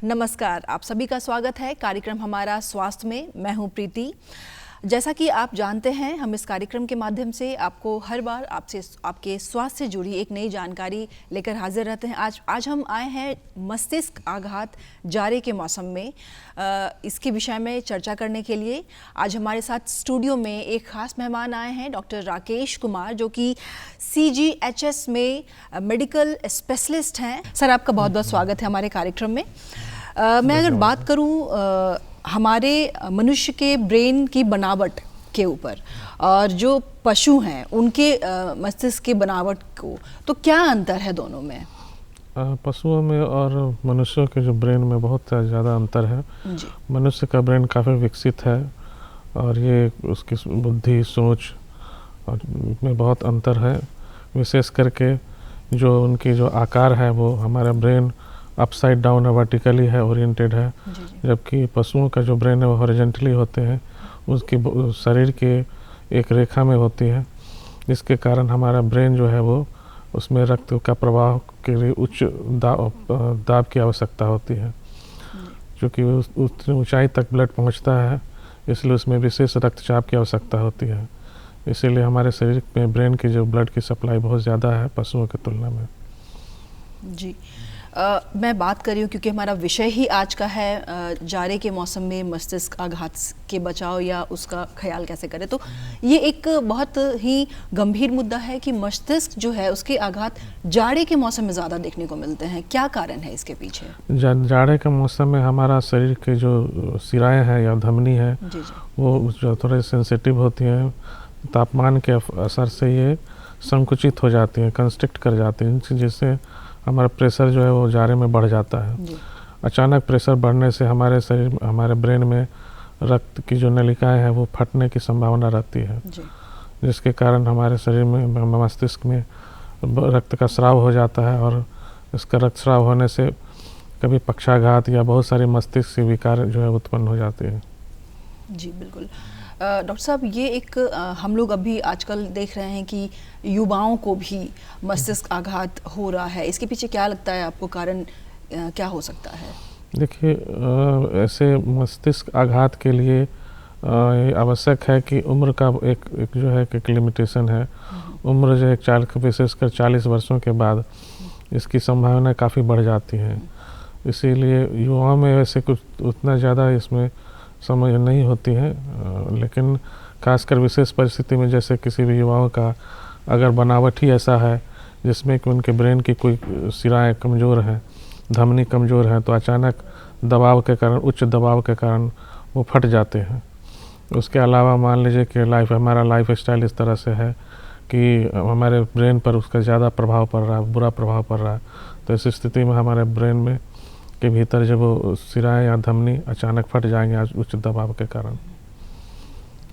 नमस्कार, आप सभी का स्वागत है कार्यक्रम हमारा स्वास्थ्य में। मैं हूं प्रीति। जैसा कि आप जानते हैं, हम इस कार्यक्रम के माध्यम से आपको हर बार आपसे आपके स्वास्थ्य से जुड़ी एक नई जानकारी लेकर हाजिर रहते हैं। आज हम आए हैं मस्तिष्क आघात जाड़े के मौसम में। इसके विषय में चर्चा करने के लिए आज हमारे साथ स्टूडियो में एक खास मेहमान आए हैं, डॉक्टर राकेश कुमार, जो कि CGHS में मेडिकल स्पेशलिस्ट हैं। सर, आपका बहुत बहुत स्वागत है हमारे कार्यक्रम में। मैं अगर बात करूं हमारे मनुष्य के ब्रेन की बनावट के ऊपर और जो पशु हैं उनके मस्तिष्क की बनावट को, तो क्या अंतर है दोनों में? पशुओं में और मनुष्यों के जो ब्रेन में बहुत ज़्यादा अंतर है। मनुष्य का ब्रेन काफ़ी विकसित है और ये उसकी बुद्धि, सोच और में बहुत अंतर है। विशेष करके जो उनकी जो आकार है वो हमारा ब्रेन अपसाइड डाउन है, वर्टिकली है, ओरिएंटेड है, जबकि पशुओं का जो ब्रेन है वो हॉरिजॉन्टली होते हैं। उसकी शरीर के एक रेखा में होती है, जिसके कारण हमारा ब्रेन जो है वो उसमें रक्त का प्रवाह के लिए उच्च दाब की आवश्यकता होती है। क्योंकि उस ऊंचाई तक ब्लड पहुंचता है, इसलिए उसमें विशेष रक्तचाप की आवश्यकता होती है। इसीलिए हमारे शरीर में ब्रेन की जो ब्लड की सप्लाई बहुत ज़्यादा है पशुओं की तुलना में। जी, मैं बात कर रही हूँ क्योंकि हमारा विषय ही आज का है जाड़े के मौसम में मस्तिष्क आघात के बचाव या उसका ख्याल कैसे करें। तो ये एक बहुत ही गंभीर मुद्दा है कि मस्तिष्क जो है उसके आघात जाड़े के मौसम में ज़्यादा देखने को मिलते हैं। क्या कारण है इसके पीछे? जाड़े के मौसम में हमारा शरीर के जो सिराएँ हैं या धमनी है वो जो थोड़े सेंसिटिव होती हैं, तापमान के असर से ये संकुचित हो जाती हैं, कंस्ट्रिक्ट कर जाती हैं, जिससे हमारा प्रेशर जो है वो जाड़े में बढ़ जाता है। अचानक प्रेशर बढ़ने से हमारे शरीर, हमारे ब्रेन में रक्त की जो नलिकाएं हैं वो फटने की संभावना रहती है, जिसके कारण हमारे शरीर में, मस्तिष्क में रक्त का स्राव हो जाता है और इसका रक्त स्राव होने से कभी पक्षाघात या बहुत सारे मस्तिष्क के विकार जो है उत्पन्न हो जाते हैं। जी बिल्कुल। डॉक्टर साहब, ये एक हम लोग अभी आजकल देख रहे हैं कि युवाओं को भी मस्तिष्क आघात हो रहा है। इसके पीछे क्या लगता है आपको, कारण क्या हो सकता है? देखिए, ऐसे मस्तिष्क आघात के लिए आवश्यक है कि उम्र का एक जो है एक लिमिटेशन है। उम्र जो है विशेषकर 40 वर्षों के बाद इसकी संभावना काफ़ी बढ़ जाती है। इसीलिए युवाओं में वैसे कुछ उतना ज़्यादा इसमें समझ नहीं होती है, लेकिन खासकर विशेष परिस्थिति में जैसे किसी भी युवाओं का अगर बनावट ही ऐसा है जिसमें कि उनके ब्रेन की कोई सिराएं कमज़ोर हैं, धमनी कमज़ोर है, तो अचानक दबाव के कारण, उच्च दबाव के कारण वो फट जाते हैं। उसके अलावा मान लीजिए कि हमारा लाइफ स्टाइल इस तरह से है कि हमारे ब्रेन पर उसका ज़्यादा प्रभाव पड़ रहा है, बुरा प्रभाव पड़ रहा है, तो इस स्थिति में हमारे ब्रेन में के भीतर जब वो सिराएं या धमनी अचानक फट जाएंगे उच्च दबाव के कारण।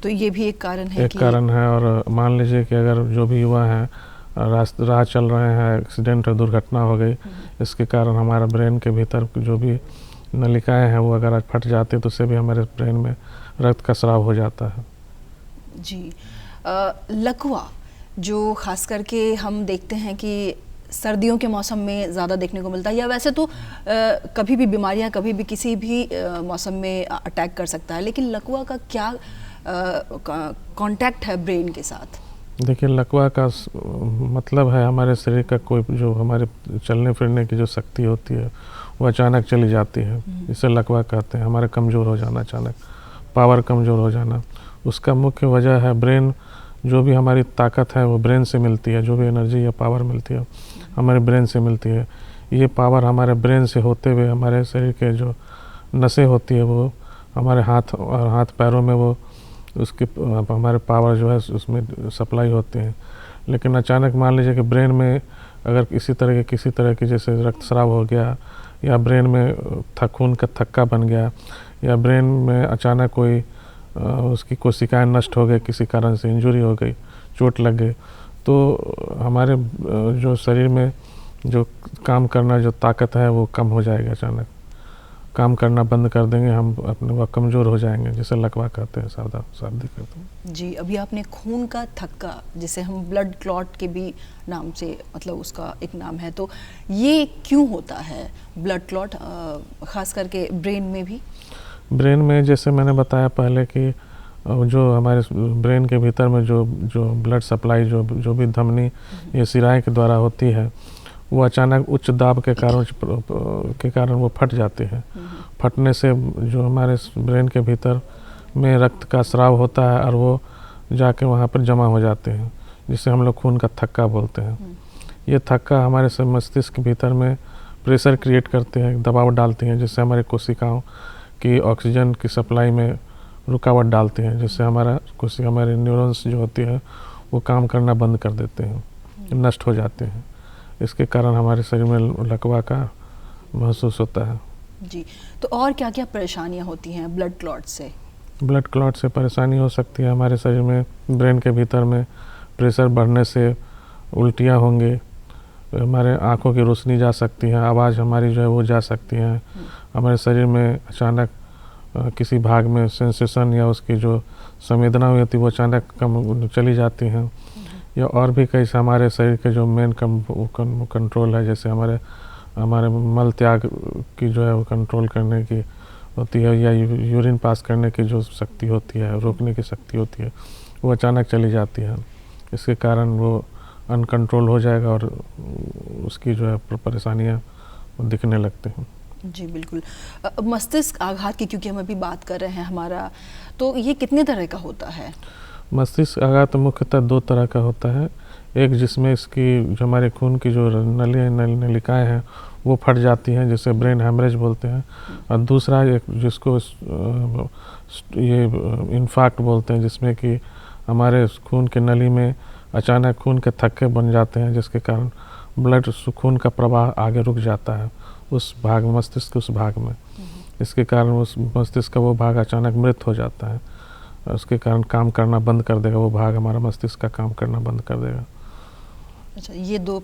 तो ये भी एक कारण है, कारण है। और मान लीजिए कि अगर जो भी युवा हैं राह चल रहे हैं, एक्सीडेंट और दुर्घटना हो गई, इसके कारण हमारा ब्रेन के भीतर जो भी नलिकाएं हैं वो अगर फट जाती है तो उससे भी हमारे ब्रेन में रक्त का स्राव हो जाता है। जी, लकवा जो खास करके हम देखते हैं कि सर्दियों के मौसम में ज़्यादा देखने को मिलता है, या वैसे तो कभी भी बीमारियां कभी भी किसी भी मौसम में अटैक कर सकता है, लेकिन लकवा का क्या कांटेक्ट है ब्रेन के साथ? देखिए, लकवा का मतलब है हमारे शरीर का कोई जो हमारे चलने फिरने की जो शक्ति होती है वो अचानक चली जाती है, इसे लकवा कहते हैं। हमारे कमज़ोर हो जाना, अचानक पावर कमज़ोर हो जाना, उसका मुख्य वजह है ब्रेन। जो भी हमारी ताकत है वो ब्रेन से मिलती है, जो भी एनर्जी या पावर मिलती है हमारे ब्रेन से मिलती है। ये पावर हमारे ब्रेन से होते हुए हमारे शरीर के जो नसें होती है वो हमारे हाथ पैरों में वो उसकी हमारे पावर जो है उसमें सप्लाई होती है। लेकिन अचानक मान लीजिए कि ब्रेन में अगर किसी तरह की जैसे रक्तस्राव हो गया, या ब्रेन में खून का थक्का बन गया, या ब्रेन में अचानक कोई उसकी कोशिकाएं नष्ट हो गई, किसी कारण से इंजरी हो गई, चोट लग गई, तो हमारे जो शरीर में जो काम करना जो ताकत है वो कम हो जाएगा अचानक। काम करना बंद कर देंगे, हम अपने वह कमज़ोर हो जाएंगे, जिसे लकवा कहते हैं, शाब्दिक कहते हैं। जी, अभी आपने खून का थक्का, जिसे हम ब्लड क्लॉट के भी नाम से, मतलब उसका एक नाम है, तो ये क्यों होता है ब्लड क्लॉट, ख़ास करके ब्रेन में भी? ब्रेन में जैसे मैंने बताया पहले कि जो हमारे ब्रेन के भीतर में जो ब्लड सप्लाई जो भी धमनी या सिराएं के द्वारा होती है, वो अचानक उच्च दाब के कारण वो फट जाती है। फटने से जो हमारे ब्रेन के भीतर में रक्त का स्राव होता है और वो जाके वहाँ पर जमा हो जाते हैं, जिसे हम लोग खून का थक्का बोलते हैं। ये थक्का हमारे मस्तिष्क के भीतर में प्रेशर क्रिएट करते हैं, दबाव डालते हैं, जिससे हमारे कोशिकाओं की ऑक्सीजन की सप्लाई में रुकावट डालते हैं, जिससे हमारे न्यूरॉन्स जो होती है वो काम करना बंद कर देते हैं, नष्ट हो जाते हैं। इसके कारण हमारे शरीर में लकवा का महसूस होता है। जी, तो और क्या क्या परेशानियां होती हैं ब्लड क्लॉट से? ब्लड क्लॉट से परेशानी हो सकती है हमारे शरीर में, ब्रेन के भीतर में प्रेशर बढ़ने से उल्टियाँ होंगी, हमारे आँखों की रोशनी जा सकती है, आवाज़ हमारी जो है वो जा सकती है, हमारे शरीर में अचानक किसी भाग में सेंसेशन या उसकी जो संवेदना हुई होती है वो अचानक कम चली जाती हैं, या और भी कई हमारे शरीर के जो मेन कंट्रोल है, जैसे हमारे मल त्याग की जो है वो कंट्रोल करने की होती है, या यूरिन पास करने की जो शक्ति होती है, रोकने की शक्ति होती है, वो अचानक चली जाती है। इसके कारण वो अनकंट्रोल हो जाएगा और उसकी जो है परेशानियाँ दिखने लगते हैं। जी बिल्कुल। मस्तिष्क आघात की क्योंकि हम अभी बात कर रहे हैं हमारा, तो ये कितने तरह का होता है? मस्तिष्क आघात मुख्यतः दो तरह का होता है। एक जिसमें इसकी जो हमारे खून की जो नलिकाएँ हैं वो फट जाती हैं, जिसे ब्रेन हैमरेज बोलते हैं, और दूसरा एक जिसको ये इन्फार्क्ट बोलते हैं, जिसमें कि हमारे खून के नली में अचानक खून के थक्के बन जाते हैं, जिसके कारण खून का प्रवाह आगे रुक जाता है उस भाग मस्तिष्क के उस भाग में। इसके कारण उस मस्तिष्क का वो भाग अचानक मृत हो जाता है, उसके कारण काम करना बंद कर देगा, वो भाग हमारा मस्तिष्क का काम करना बंद कर देगा। अच्छा, ये दो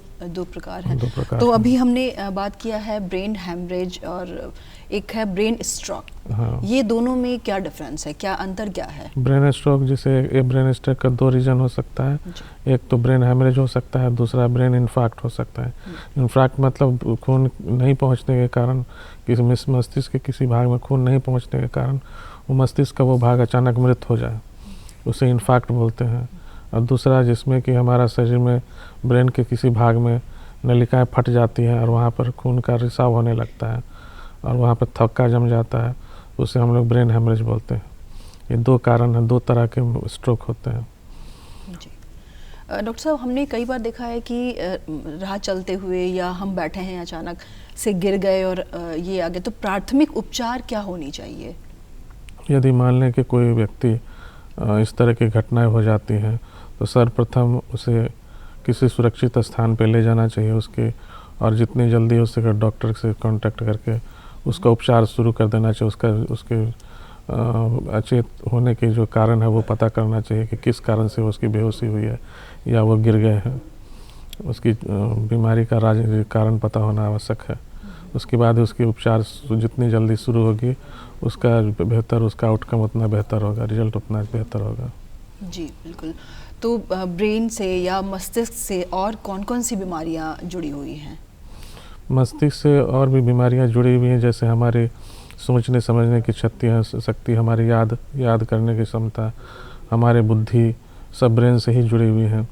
प्रकार हैं। दो प्रकार तो अभी हमने बात किया है ब्रेन हैमरेज और एक है ब्रेन स्ट्रोक। हाँ, ये दोनों में क्या डिफरेंस है, क्या अंतर क्या है? ब्रेन स्ट्रोक जिसे ब्रेन स्ट्रोक का दो रीजन हो सकता है, एक तो ब्रेन हैमरेज हो सकता है, दूसरा ब्रेन इन्फार्क्ट हो सकता है। इन्फार्क्ट मतलब खून नहीं पहुंचने के कारण, किसी मस्तिष्क के किसी भाग में खून नहीं पहुंचने के कारण वो मस्तिष्क का वो भाग अचानक मृत हो जाए, उसे इन्फार्क्ट बोलते हैं। और दूसरा जिसमें कि हमारा शरीर में ब्रेन के किसी भाग में नलिकाएं फट जाती हैं और वहाँ पर खून का रिसाव होने लगता है और वहाँ पर थक्का जम जाता है, उसे हम लोग ब्रेन हैमरेज बोलते हैं। ये दो कारण हैं, दो तरह के स्ट्रोक होते हैं। जी डॉक्टर साहब, हमने कई बार देखा है कि राह चलते हुए या हम बैठे हैं अचानक से गिर गए और ये आ गए, तो प्राथमिक उपचार क्या होनी चाहिए? यदि मान लें कि कोई व्यक्ति इस तरह की घटनाएं हो जाती हैं तो सर्वप्रथम उसे किसी सुरक्षित स्थान पर ले जाना चाहिए उसके, और जितनी जल्दी हो सके डॉक्टर से कांटेक्ट करके उसका उपचार शुरू कर देना चाहिए। उसके अचेत होने के जो कारण है वो पता करना चाहिए कि किस कारण से उसकी बेहोशी हुई है या वो गिर गए हैं। उसकी बीमारी का कारण पता होना आवश्यक है। उसके बाद उसकी उपचार जितनी जल्दी शुरू होगी उसका बेहतर, उसका आउटकम उतना बेहतर होगा, रिजल्ट उतना बेहतर होगा। जी बिल्कुल। तो ब्रेन से या मस्तिष्क से और कौन कौन सी बीमारियां जुड़ी हुई हैं? मस्तिष्क से और भी बीमारियां जुड़ी हुई हैं, जैसे हमारे सोचने समझने की शक्ति, हमारी याद करने की क्षमता, हमारे बुद्धि, सब ब्रेन से ही जुड़ी हुई हैं।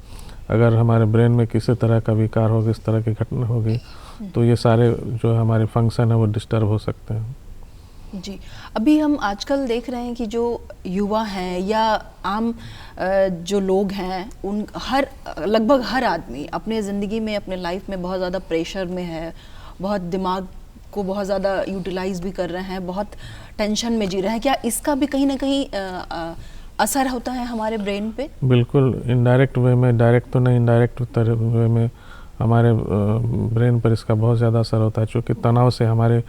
अगर हमारे ब्रेन में किसी तरह का विकार होगा, इस तरह की घटना होगी, तो ये सारे जो हमारे फंक्शन है वो डिस्टर्ब हो सकते हैं। जी, अभी हम आजकल देख रहे हैं कि जो युवा हैं या आम जो लोग हैं, उन लगभग हर आदमी अपने ज़िंदगी में, अपने लाइफ में बहुत ज़्यादा प्रेशर में है, बहुत दिमाग को बहुत ज़्यादा यूटिलाइज भी कर रहे हैं, बहुत टेंशन में जी रहे हैं। क्या इसका भी कहीं ना कहीं असर होता है हमारे ब्रेन पे? बिल्कुल, इनडायरेक्ट वे में, डायरेक्ट तो नहीं, इनडायरेक्ट वे में हमारे ब्रेन पर इसका बहुत ज़्यादा असर होता है, क्योंकि तनाव से हमारे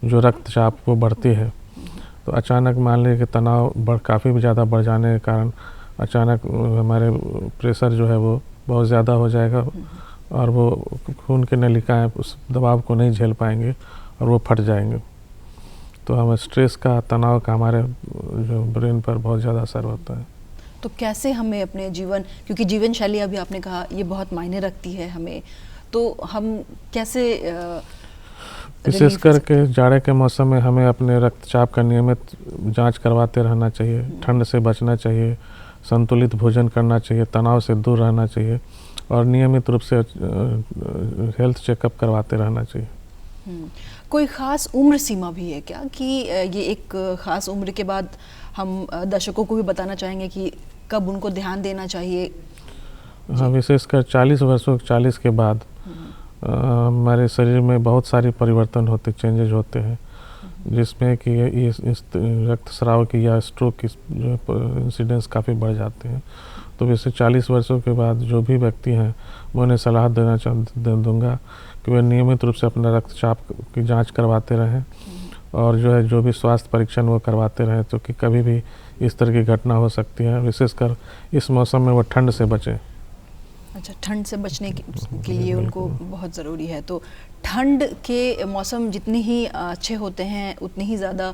जो रक्तचाप वो बढ़ती है। तो अचानक मान लीजिए कि तनाव काफ़ी ज़्यादा बढ़ जाने के कारण अचानक हमारे प्रेशर जो है वो बहुत ज़्यादा हो जाएगा और वो खून की नलिकाएं उस दबाव को नहीं झेल पाएंगे और वो फट जाएंगे। तो हमें स्ट्रेस का, तनाव का हमारे जो ब्रेन पर बहुत ज़्यादा असर होता है। तो कैसे हमें अपने जीवन, क्योंकि जीवन शैली अभी आपने कहा ये बहुत मायने रखती है हमें, तो हम कैसे विशेष करके जाड़े के मौसम में हमें अपने रक्तचाप का नियमित जांच करवाते रहना चाहिए, ठंड से बचना चाहिए, संतुलित भोजन करना चाहिए, तनाव से दूर रहना चाहिए और नियमित रूप से हेल्थ चेकअप करवाते रहना चाहिए। कोई ख़ास उम्र सीमा भी है क्या कि ये एक ख़ास उम्र के बाद हम दर्शकों को भी बताना चाहेंगे कि कब उनको ध्यान देना चाहिए? हाँ, विशेषकर 40 के बाद हमारे शरीर में बहुत सारी परिवर्तन होते, चेंजेज होते हैं, जिसमें कि इस रक्तस्राव की या स्ट्रोक की जो इंसिडेंस काफ़ी बढ़ जाते हैं। तो वैसे 40 वर्षों के बाद जो भी व्यक्ति हैं, मैं उन्हें सलाह दूंगा कि वे नियमित रूप से अपना रक्तचाप की जांच करवाते रहें और जो भी स्वास्थ्य परीक्षण वो करवाते रहें, तो कि कभी भी इस तरह की घटना हो सकती है। विशेषकर इस मौसम में वो ठंड से बचें। अच्छा, ठंड से बचने के लिए उनको बहुत ज़रूरी है। तो ठंड के मौसम जितने ही अच्छे होते हैं उतनी ही ज़्यादा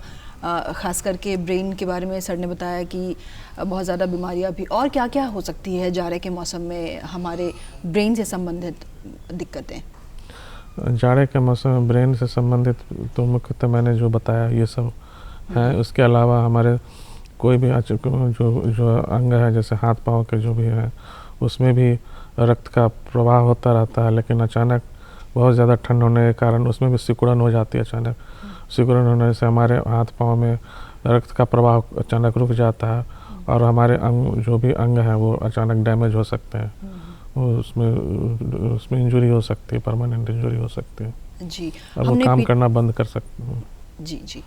ख़ास करके ब्रेन के बारे में सर ने बताया कि बहुत ज़्यादा बीमारियां भी, और क्या क्या हो सकती है जाड़े के मौसम में हमारे ब्रेन से संबंधित दिक्कतें? जाड़े के मौसम में ब्रेन से संबंधित तो मुख्यतः मैंने जो बताया ये सब है। उसके अलावा हमारे कोई भी जो अंग है, जैसे हाथ पाँव के जो भी हैं, उसमें भी रक्त का प्रवाह होता रहता है, लेकिन अचानक बहुत ज़्यादा ठंड होने के कारण उसमें भी सिकुड़न हो जाती है। अचानक सिकुड़न होने से हमारे हाथ पाँव में रक्त का प्रवाह अचानक रुक जाता है और हमारे अंग, जो भी अंग हैं, वो अचानक डैमेज हो सकते हैं। उसमें इंजरी हो सकती है, परमानेंट इंजरी हो सकती है जी, और वो काम करना बंद कर सकते हैं। जी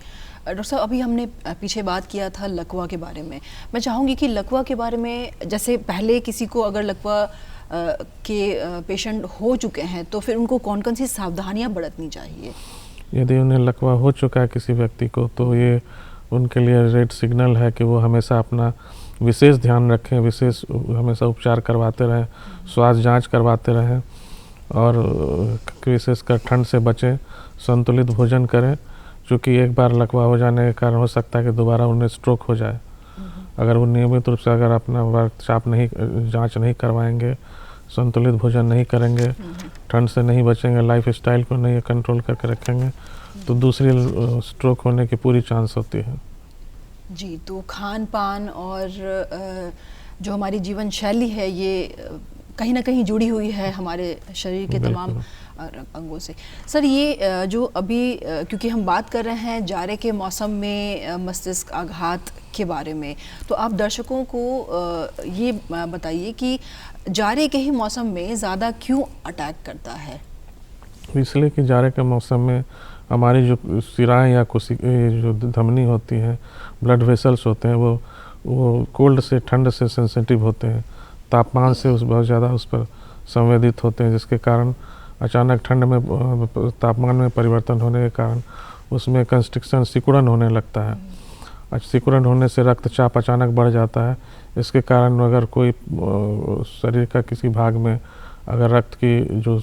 डॉक्टर साहब, अभी हमने पीछे बात किया था लकवा के बारे में। मैं चाहूँगी कि लकवा के बारे में, जैसे पहले किसी को अगर लकवा के पेशेंट हो चुके हैं तो फिर उनको कौन कौन सी सावधानियां बरतनी चाहिए? यदि उन्हें लकवा हो चुका है किसी व्यक्ति को, तो ये उनके लिए रेड सिग्नल है कि वो हमेशा अपना विशेष ध्यान रखें, हमेशा उपचार करवाते रहें, स्वास्थ्य जांच करवाते रहें और विशेषकर ठंड से बचें, संतुलित भोजन करें, क्योंकि एक बार लकवा हो जाने के कारण हो सकता है कि दोबारा उन्हें स्ट्रोक हो जाए। अगर वो नियमित रूप से अगर अपना रक्तचाप जांच नहीं करवाएंगे, संतुलित भोजन नहीं करेंगे, ठंड से नहीं बचेंगे, लाइफ स्टाइल को नहीं कंट्रोल करके रखेंगे, तो दूसरी स्ट्रोक होने की पूरी चांस होती है। जी, तो खान पान और जो हमारी जीवन शैली है ये कहीं ना कहीं जुड़ी हुई है हमारे शरीर के तमाम अंगों से। सर, ये जो अभी क्योंकि हम बात कर रहे हैं जाड़े के मौसम में मस्तिष्क आघात के बारे में, तो आप दर्शकों को ये बताइए कि जाड़े के ही मौसम में ज़्यादा क्यों अटैक करता है? इसलिए कि जाड़े के मौसम में हमारी जो सिराएं या जो धमनी होती हैं, ब्लड वेसल्स होते हैं, वो कोल्ड से, ठंड से सेंसिटिव होते हैं, तापमान से बहुत ज़्यादा उस पर संवेदित होते हैं, जिसके कारण अचानक ठंड में तापमान में परिवर्तन होने के कारण उसमें कंस्ट्रिक्शन, सिकुड़न होने लगता है। सिकुड़न होने से रक्तचाप अचानक बढ़ जाता है। इसके कारण अगर कोई शरीर का किसी भाग में अगर रक्त की जो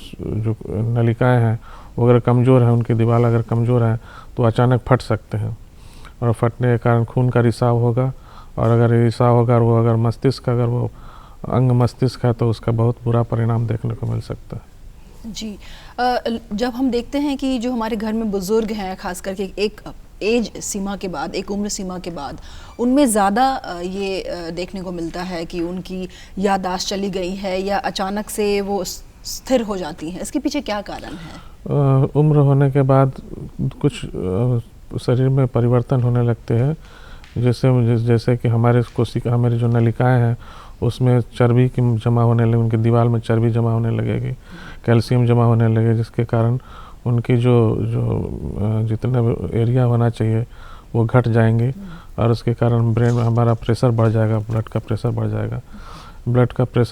नलिकाएं हैं वो अगर कमज़ोर हैं, उनकी दीवार अगर कमज़ोर है तो अचानक फट सकते हैं और फटने के कारण खून का रिसाव होगा, और अगर रिसाव होगा और वो अगर मस्तिष्क, अगर वो अंग मस्तिष्क है, तो उसका बहुत बुरा परिणाम देखने को मिल सकता है। जी, जब हम देखते हैं कि जो हमारे घर में बुज़ुर्ग हैं, ख़ास करके एक एज सीमा के बाद, एक उम्र सीमा के बाद, उनमें ज़्यादा ये देखने को मिलता है कि उनकी याददाश्त चली गई है या अचानक से वो स्थिर हो जाती हैं। इसके पीछे क्या कारण है? उम्र होने के बाद कुछ शरीर में परिवर्तन होने लगते हैं, जैसे कि हमारी जो नलिकाएं हैं उसमें चर्बी की जमा होने लगे, उनकी दीवार में चर्बी जमा होने लगेगी, कैल्शियम जमा होने लगे, जिसके कारण उनकी जो जितने एरिया होना चाहिए वो घट जाएंगे और उसके कारण ब्रेन में हमारा प्रेशर बढ़ जाएगा, ब्लड का प्रेशर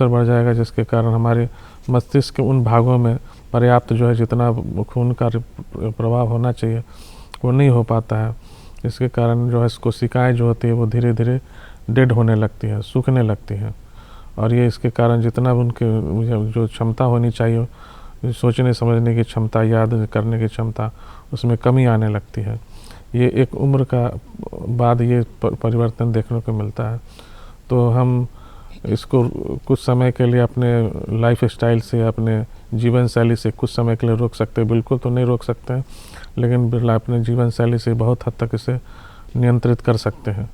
बढ़ जाएगा, जिसके कारण हमारे मस्तिष्क के उन भागों में पर्याप्त जो है जितना खून का प्रवाह होना चाहिए वो नहीं हो पाता है। इसके कारण जो है कोशिकाएं जो होती है वो धीरे धीरे डेड होने लगती हैं, सूखने लगती हैं, और ये इसके कारण जितना उनके जो क्षमता होनी चाहिए, सोचने समझने की क्षमता, याद करने की क्षमता, उसमें कमी आने लगती है। ये एक उम्र का बाद ये परिवर्तन देखने को मिलता है। तो हम इसको कुछ समय के लिए अपने लाइफ स्टाइल से, अपने जीवन शैली से कुछ समय के लिए रोक सकते हैं, बिल्कुल तो नहीं रोक सकते हैं, लेकिन अपने जीवन शैली से बहुत हद तक इसे नियंत्रित कर सकते हैं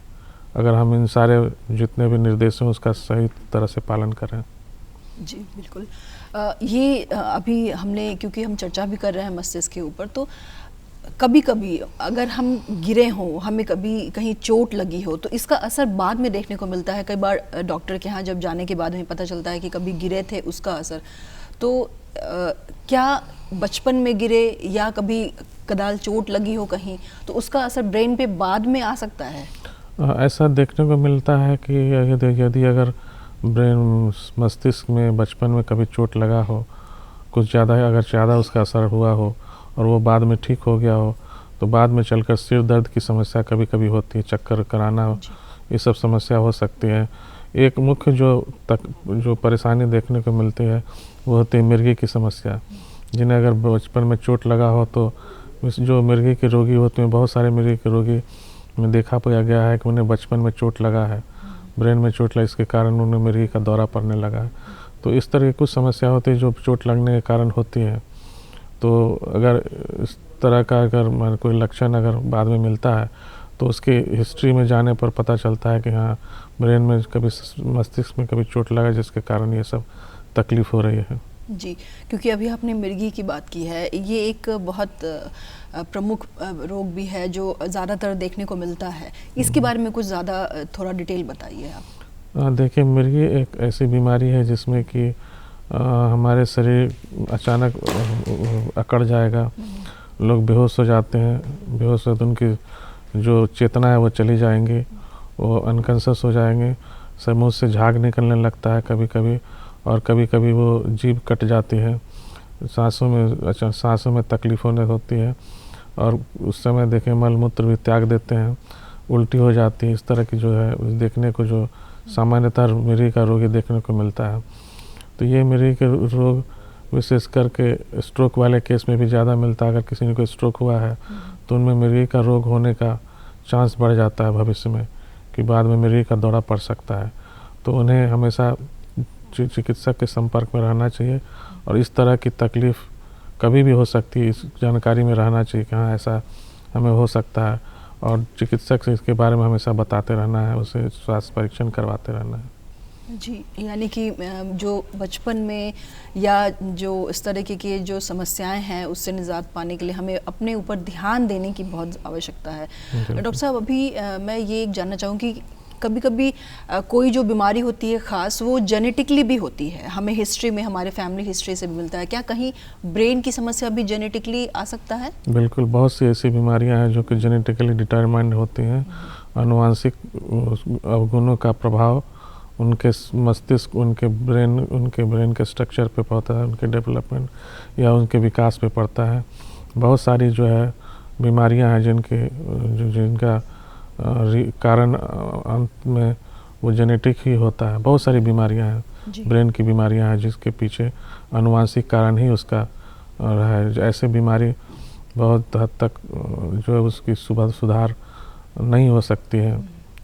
अगर हम इन सारे जितने भी निर्देश हैं उसका सही तरह से पालन करें। जी बिल्कुल। ये अभी हमने, क्योंकि हम चर्चा भी कर रहे हैं मस्तिष्क के ऊपर, तो कभी कभी अगर हम गिरे हों, हमें कभी कहीं चोट लगी हो, तो इसका असर बाद में देखने को मिलता है। कई बार डॉक्टर के यहाँ जब जाने के बाद हमें पता चलता है कि कभी गिरे थे, उसका असर। तो क्या बचपन में गिरे या कभी कदाल चोट लगी हो कहीं, तो उसका असर ब्रेन पे बाद में आ सकता है? ऐसा देखने को मिलता है कि यदि अगर ब्रेन मस्तिष्क में बचपन में कभी चोट लगा हो, कुछ ज़्यादा उसका असर हुआ हो और वो बाद में ठीक हो गया हो, तो बाद में चलकर सिर दर्द की समस्या कभी कभी होती है, चक्कर कराना, ये सब समस्या हो सकती है। एक मुख्य जो परेशानी देखने को मिलती है वो होती है मिर्गी की समस्या। जिन्हें अगर बचपन में चोट लगा हो तो जो मिर्गी के रोगी होते हैं, बहुत सारे मिर्गी के रोगी में देखा पाया गया है कि उन्हें बचपन में चोट लगा है, ब्रेन में चोट लगा, इसके कारण उन्हें मिर्गी का दौरा पड़ने लगा है। तो इस तरह की कुछ समस्या होती है जो चोट लगने के कारण होती है। तो अगर इस तरह का अगर कोई लक्षण अगर बाद में मिलता है तो उसके हिस्ट्री में जाने पर पता चलता है कि हाँ, ब्रेन में कभी, मस्तिष्क में कभी चोट लगा जिसके कारण ये सब तकलीफ़ हो रही है। जी, क्योंकि अभी आपने मिर्गी की बात की है, ये एक बहुत प्रमुख रोग भी है जो ज़्यादातर देखने को मिलता है। इसके बारे में कुछ ज़्यादा थोड़ा डिटेल बताइए आप। देखिए, मिर्गी एक ऐसी बीमारी है जिसमें कि हमारे शरीर अचानक अकड़ जाएगा, लोग बेहोश हो जाते हैं, बेहोश हो तो उनकी जो चेतना है वो चली जाएंगी, वो अनकॉन्शियस हो जाएंगे, सर मुँह से झाग निकलने लगता है कभी कभी, और कभी कभी वो जीभ कट जाती है, सांसों में तकलीफ होने होती है, और उस समय देखें मल मूत्र भी त्याग देते हैं, उल्टी हो जाती है। इस तरह की जो है देखने को जो सामान्यतः मिर्गी का रोग देखने को मिलता है। तो ये मिर्गी के रोग विशेष करके स्ट्रोक वाले केस में भी ज़्यादा मिलता है। अगर किसी को स्ट्रोक हुआ है तो उनमें मिर्गी का रोग होने का चांस बढ़ जाता है भविष्य में, कि बाद में मिर्गी का दौरा पड़ सकता है। तो उन्हें हमेशा चिकित्सक के संपर्क में रहना चाहिए, और इस तरह की तकलीफ़ कभी भी हो सकती है, इस जानकारी में रहना चाहिए कि हाँ ऐसा हमें हो सकता है, और चिकित्सक से इसके बारे में हमेशा बताते रहना है, उसे स्वास्थ्य परीक्षण करवाते रहना है। जी, यानी कि जो बचपन में या जो इस तरह की जो समस्याएं हैं उससे निजात पाने के लिए हमें अपने ऊपर ध्यान देने की बहुत आवश्यकता है। डॉक्टर साहब, अभी मैं ये जानना चाहूँगी कि कभी कभी कोई जो बीमारी होती है ख़ास, वो जेनेटिकली भी होती है, हमें हिस्ट्री में, हमारे फैमिली हिस्ट्री से भी मिलता है। क्या कहीं ब्रेन की समस्या भी जेनेटिकली आ सकता है? बिल्कुल, बहुत सी ऐसी बीमारियां हैं जो कि जेनेटिकली डिटरमाइंड होती हैं। आनुवांशिक अवगुणों का प्रभाव उनके मस्तिष्क, उनके ब्रेन के स्ट्रक्चर पे पड़ता है, उनके डेवलपमेंट या उनके विकास पे पड़ता है। बहुत सारी जो है बीमारियां हैं जिनका कारण अंत में वो जेनेटिक ही होता है। बहुत सारी बीमारियां हैं, ब्रेन की बीमारियां हैं जिसके पीछे आनुवांशिक कारण ही उसका रहा है। ऐसे बीमारी बहुत हद तक जो है उसकी सुधार नहीं हो सकती है,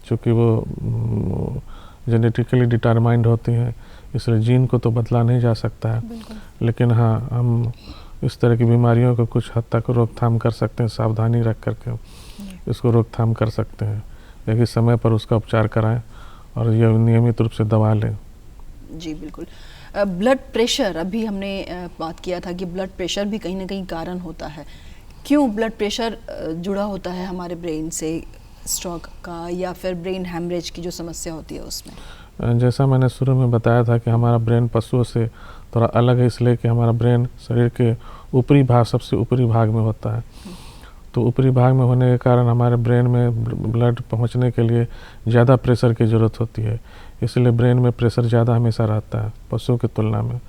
क्योंकि वो जेनेटिकली डिटरमाइंड होती हैं, इसलिए जीन को तो बदला नहीं जा सकता है। लेकिन हाँ, हम इस तरह की बीमारियों को कुछ हद तक रोकथाम कर सकते हैं, सावधानी रख करके इसको रोकथाम कर सकते हैं, लेकिन समय पर उसका उपचार कराएं और यह नियमित रूप से दवा लें। जी बिल्कुल। ब्लड प्रेशर, अभी हमने बात किया था कि ब्लड प्रेशर भी कहीं ना कहीं कारण होता है। क्यों ब्लड प्रेशर जुड़ा होता है हमारे ब्रेन से, स्ट्रोक का या फिर ब्रेन हैमरेज की जो समस्या होती है उसमें? जैसा मैंने शुरू में बताया था कि हमारा ब्रेन पशुओं से थोड़ा अलग है, इसलिए कि हमारा ब्रेन शरीर के ऊपरी भाग, सबसे ऊपरी भाग में होता है। तो ऊपरी भाग में होने के कारण हमारे ब्रेन में ब्लड पहुंचने के लिए ज़्यादा प्रेशर की ज़रूरत होती है, इसलिए ब्रेन में प्रेशर ज़्यादा हमेशा रहता है पशुओं की तुलना में।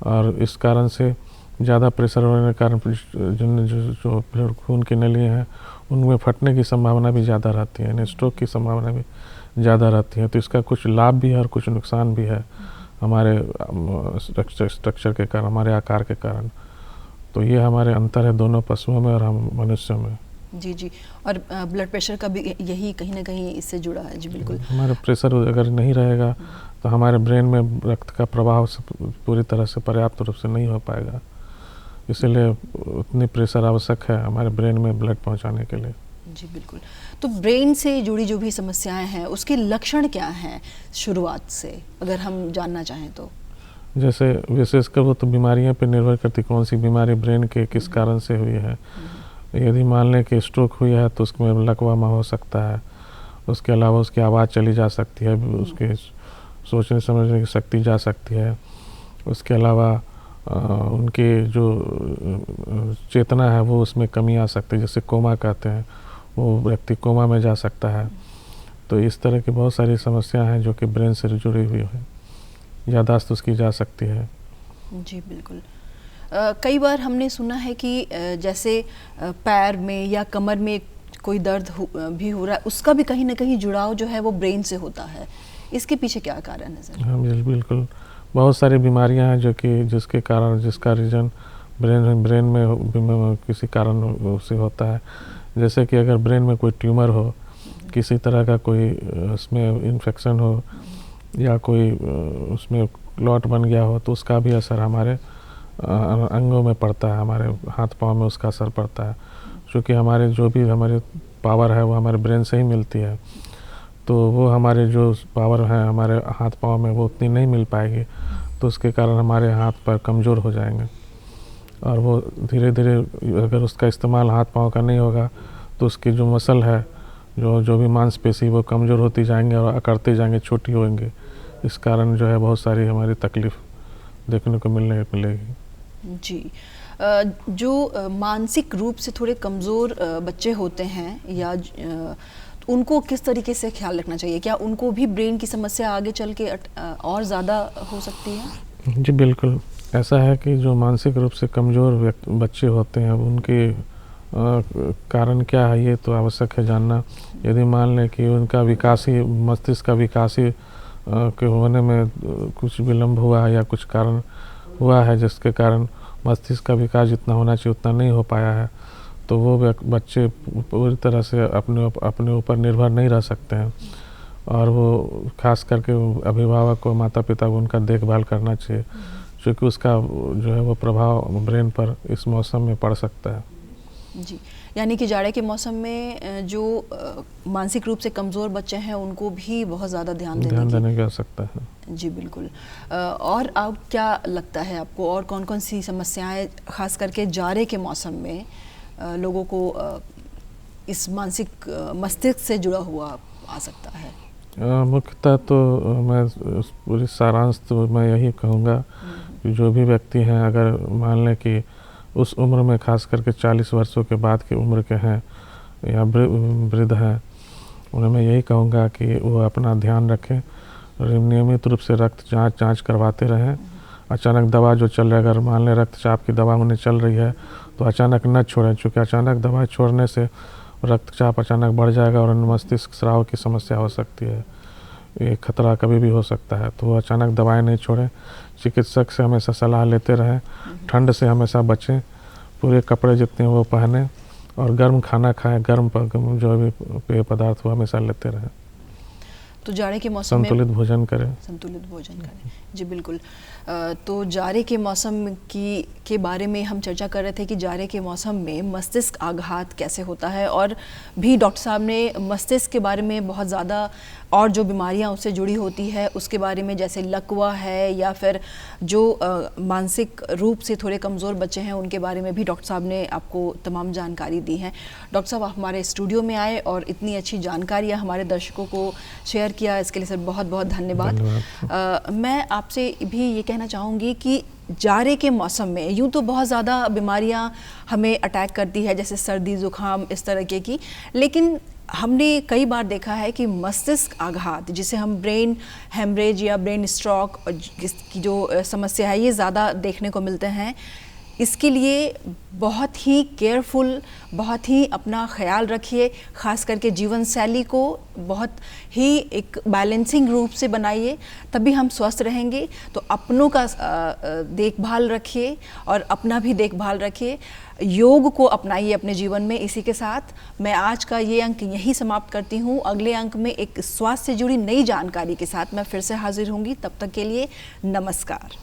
और इस कारण से ज़्यादा प्रेशर होने के कारण जो खून की नलियाँ हैं उनमें फटने की संभावना भी ज़्यादा रहती है, स्ट्रोक की संभावना भी ज़्यादा रहती है। तो इसका कुछ लाभ भी है और कुछ नुकसान भी है हमारे स्ट्रक्चर के कारण, हमारे आकार के कारण। तो ये हमारे अंतर है दोनों पशुओं में और हम मनुष्यों में। जी जी। और ब्लड प्रेशर का भी यही कहीं ना कहीं इससे जुड़ा है। जी बिल्कुल। हमारा प्रेशर अगर नहीं रहेगा तो हमारे ब्रेन में रक्त का प्रवाह पूरी तरह से पर्याप्त रूप से नहीं हो पाएगा, इसीलिए उतनी प्रेशर आवश्यक है हमारे ब्रेन में ब्लड पहुंचाने के लिए। जी बिल्कुल। तो ब्रेन से जुड़ी जो भी समस्याएं हैं उसके लक्षण क्या हैं शुरुआत से, अगर हम जानना चाहें तो? जैसे विशेषकर वो तो बीमारियों पे निर्भर करती, कौन सी बीमारी ब्रेन के किस कारण से हुई है। यदि मान लें कि स्ट्रोक हुई है तो उसमें लकवा हो सकता है, उसके अलावा उसकी आवाज़ चली जा सकती है, उसके सोचने समझने की शक्ति जा सकती है, उसके अलावा उनकी जो चेतना है वो उसमें कमी आ सकती है, जैसे कोमा कहते हैं, वो व्यक्ति कोमा में जा सकता है। तो इस तरह की बहुत सारी समस्याएं हैं जो कि ब्रेन से जुड़ी हुई है, याददाश्त उसकी जा सकती है। जी बिल्कुल। कई बार हमने सुना है कि जैसे पैर में या कमर में कोई दर्द भी हो रहा है, उसका भी कहीं ना कहीं जुड़ाव जो है वो ब्रेन से होता है, इसके पीछे क्या कारण है सर? हाँ बिल्कुल, बहुत सारी बीमारियां हैं जो कि जिसका रीजन ब्रेन में किसी कारण से होता है। जैसे कि अगर ब्रेन में कोई ट्यूमर हो, किसी तरह का कोई उसमें इन्फेक्शन हो या कोई उसमें क्लॉट बन गया हो, तो उसका भी असर हमारे अंगों में पड़ता है, हमारे हाथ पाँव में उसका असर पड़ता है। क्योंकि हमारे जो भी हमारे पावर है वो हमारे ब्रेन से ही मिलती है, तो वो हमारे जो पावर है हमारे हाथ पाँव में वो उतनी नहीं मिल पाएगी, तो उसके कारण हमारे हाथ पैर कमज़ोर हो जाएंगे। और वो धीरे धीरे अगर उसका इस्तेमाल हाथ पाँव का नहीं होगा तो उसकी जो मसल है, जो भी मांसपेशी, वो कमज़ोर होती जाएंगे और अकड़ते जाएंगे, छोटी होंगे। इस कारण जो है बहुत सारी हमारी तकलीफ़ देखने को मिलेगी। जी। जो मानसिक रूप से थोड़े कमज़ोर बच्चे होते हैं या उनको किस तरीके से ख्याल रखना चाहिए? क्या उनको भी ब्रेन की समस्या आगे चल के और ज़्यादा हो सकती है? जी बिल्कुल, ऐसा है कि जो मानसिक रूप से कमज़ोर बच्चे होते हैं उनके कारण क्या है ये तो आवश्यक है जानना। यदि मान लें कि उनका मस्तिष्क का विकासी के होने में कुछ विलम्ब हुआ है या कुछ कारण हुआ है जिसके कारण मस्तिष्क का विकास जितना होना चाहिए उतना नहीं हो पाया है, तो वो बच्चे पूरी तरह से अपने ऊपर निर्भर नहीं रह सकते हैं। और वो खास करके अभिभावक को, माता पिता को उनका देखभाल करना चाहिए, क्योंकि उसका जो है वो प्रभाव ब्रेन पर इस मौसम में पड़ सकता है। जी, यानी कि जाड़े के मौसम में जो मानसिक रूप से कमज़ोर बच्चे हैं उनको भी बहुत ज़्यादा ध्यान देने की आवश्यकता है। जी बिल्कुल। और अब क्या लगता है आपको, और कौन कौन सी समस्याएं खास करके जाड़े के मौसम में लोगों को इस मानसिक मस्तिष्क से जुड़ा हुआ आ सकता है? मुख्यतः तो मैं पूरी सारांश तो मैं यही कहूँगा कि जो भी व्यक्ति हैं, अगर मान लें कि उस उम्र में खास करके 40 वर्षों के बाद की उम्र के हैं या वृद्ध हैं, उन्हें मैं यही कहूँगा कि वो अपना ध्यान रखें, नियमित रूप से रक्त जांच करवाते रहें। अचानक दवा जो चल रहा है, अगर मान लें रक्तचाप की दवा उन्हें चल रही है तो अचानक न छोड़ें, क्योंकि अचानक दवा छोड़ने से रक्तचाप अचानक बढ़ जाएगा और मस्तिष्क स्राव की समस्या हो सकती है। ये खतरा कभी भी हो सकता है, तो अचानक दवाएं नहीं छोड़ें। चिकित्सक से हमेशा सलाह लेते रहें, ठंड से हमेशा बचें, पूरे कपड़े जितने वो पहने और गर्म खाना खाएं, गर्म जो भी पेय पदार्थ वो हमेशा लेते रहें। तो जाड़े के मौसम में संतुलित भोजन करें। जी बिल्कुल। तो जाड़े के मौसम के बारे में हम चर्चा कर रहे थे कि जाड़े के मौसम में मस्तिष्क आघात कैसे होता है, और भी डॉक्टर साहब ने मस्तिष्क के बारे में बहुत ज़्यादा और जो बीमारियां उससे जुड़ी होती है उसके बारे में, जैसे लकवा है या फिर जो मानसिक रूप से थोड़े कमज़ोर बच्चे हैं उनके बारे में भी डॉक्टर साहब ने आपको तमाम जानकारी दी है। डॉक्टर साहब, आप हमारे स्टूडियो में आए और इतनी अच्छी जानकारियाँ हमारे दर्शकों को शेयर किया, इसके लिए सर बहुत बहुत धन्यवाद। मैं आपसे भी ये कहना चाहूँगी कि जाड़े के मौसम में यूँ तो बहुत ज़्यादा बीमारियाँ हमें अटैक करती है, जैसे सर्दी ज़ुकाम इस तरह की, लेकिन हमने कई बार देखा है कि मस्तिष्क आघात, जिसे हम ब्रेन हेमरेज या ब्रेन स्ट्रोक की जो समस्या है, ये ज़्यादा देखने को मिलते हैं इसके लिए बहुत ही केयरफुल, बहुत ही अपना ख्याल रखिए, ख़ास करके जीवन शैली को बहुत ही एक बैलेंसिंग रूप से बनाइए, तभी हम स्वस्थ रहेंगे। तो अपनों का देखभाल रखिए और अपना भी देखभाल रखिए, योग को अपनाइए अपने जीवन में। इसी के साथ मैं आज का ये अंक यही समाप्त करती हूँ। अगले अंक में एक स्वास्थ्य से जुड़ी नई जानकारी के साथ मैं फिर से हाजिर होंगी। तब तक के लिए नमस्कार।